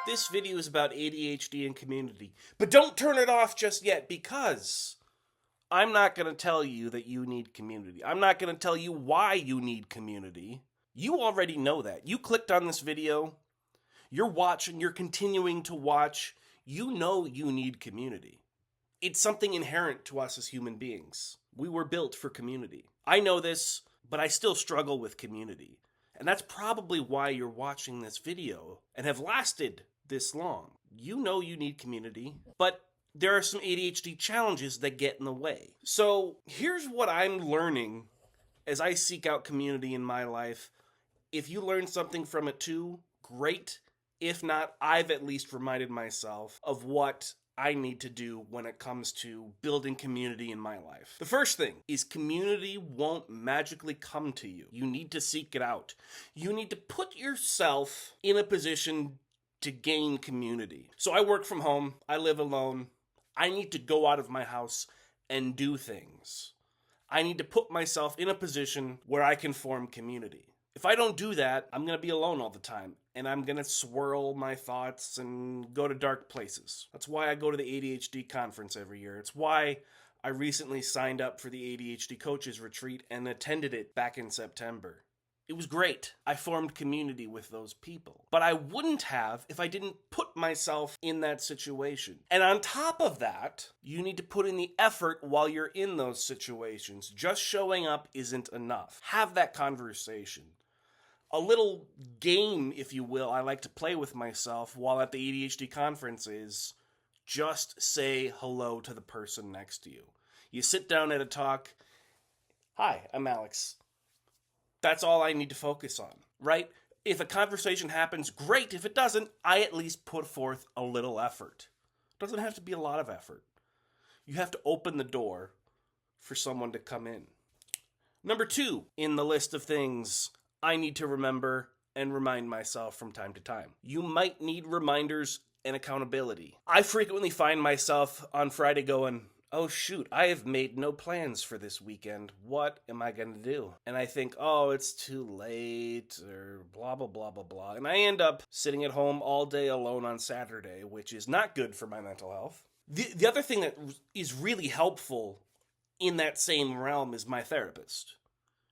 This video is about ADHD and community, but don't turn it off just yet because I'm not going to tell you that you need community. I'm not going to tell you why you need community. You already know that. You clicked on this video, you're watching, you're continuing to watch. You know you need community. It's something inherent to us as human beings. We were built for community. I know this, but I still struggle with community. And that's probably why you're watching this video and have lasted this long. You know you need community, but there are some ADHD challenges that get in the way. So here's what I'm learning as I seek out community in my life. If you learn something from it too, great. If not, I've at least reminded myself of what I need to do when it comes to building community in my life. The first thing is community won't magically come to you. You need to seek it out. You need to put yourself in a position to gain community. So I work from home. I live alone. I need to go out of my house and do things. I need to put myself in a position where I can form community. If I don't do that, I'm going to be alone all the time, and I'm going to swirl my thoughts and go to dark places. That's why I go to the ADHD conference every year. It's why I recently signed up for the ADHD Coaches Retreat and attended it back in September. It was great. I formed community with those people. But I wouldn't have if I didn't put myself in that situation. And on top of that, you need to put in the effort while you're in those situations. Just showing up isn't enough. Have that conversation. A little game, if you will, I like to play with myself while at the ADHD conference is just say hello to the person next to you. You sit down at a talk. Hi, I'm Alex. That's all I need to focus on, right? If a conversation happens, great. If it doesn't, I at least put forth a little effort. It doesn't have to be a lot of effort. You have to open the door for someone to come in. Number 2 in the list of things I need to remember and remind myself from time to time. You might need reminders and accountability. I frequently find myself on Friday going, oh shoot, I have made no plans for this weekend. What am I going to do? And I think, oh, it's too late or blah, blah, blah, blah, blah. And I end up sitting at home all day alone on Saturday, which is not good for my mental health. The other thing that is really helpful in that same realm is my therapist.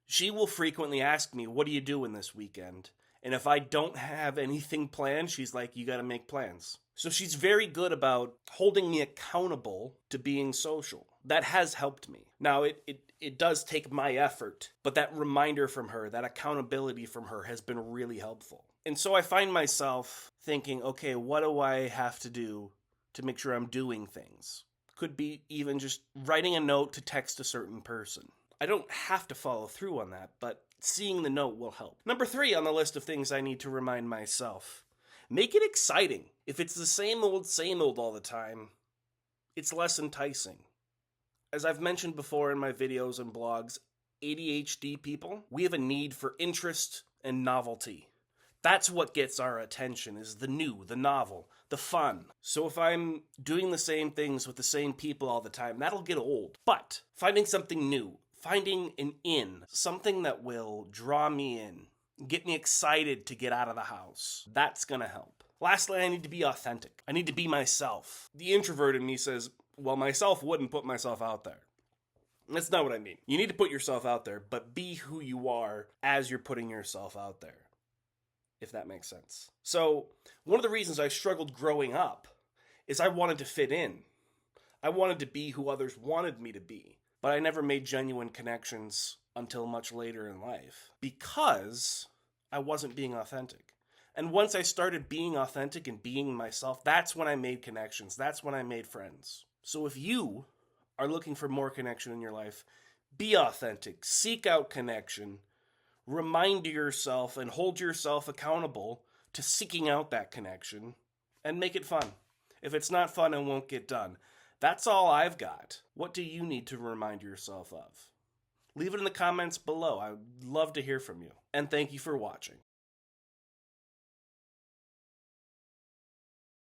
She will frequently ask me, what are you doing this weekend? And if I don't have anything planned, she's like, you got to make plans. So she's very good about holding me accountable to being social. That has helped me. Now, it does take my effort, but that reminder from her, that accountability from her has been really helpful. And so I find myself thinking, okay, what do I have to do to make sure I'm doing things? Could be even just writing a note to text a certain person. I don't have to follow through on that, but seeing the note will help. Number 3 on the list of things I need to remind myself. Make it exciting. If it's the same old all the time, it's less enticing. As I've mentioned before in my videos and blogs, ADHD people, we have a need for interest and novelty. That's what gets our attention, is the new, the novel, the fun. So if I'm doing the same things with the same people all the time, that'll get old. But finding something new, finding an in, something that will draw me in, get me excited to get out of the house, that's gonna help. Lastly, I need to be authentic. I need to be myself. The introvert in me says, well, myself wouldn't put myself out there. That's not what I mean. You need to put yourself out there, but be who you are as you're putting yourself out there, if that makes sense. So one of the reasons I struggled growing up is I wanted to fit in. I wanted to be who others wanted me to be, but I never made genuine connections until much later in life because I wasn't being authentic. And once I started being authentic and being myself, that's when I made connections. That's when I made friends. So if you are looking for more connection in your life, be authentic, seek out connection, remind yourself and hold yourself accountable to seeking out that connection, and make it fun. If it's not fun, it won't get done. That's all I've got. What do you need to remind yourself of? Leave it in the comments below. I'd love to hear from you. And thank you for watching.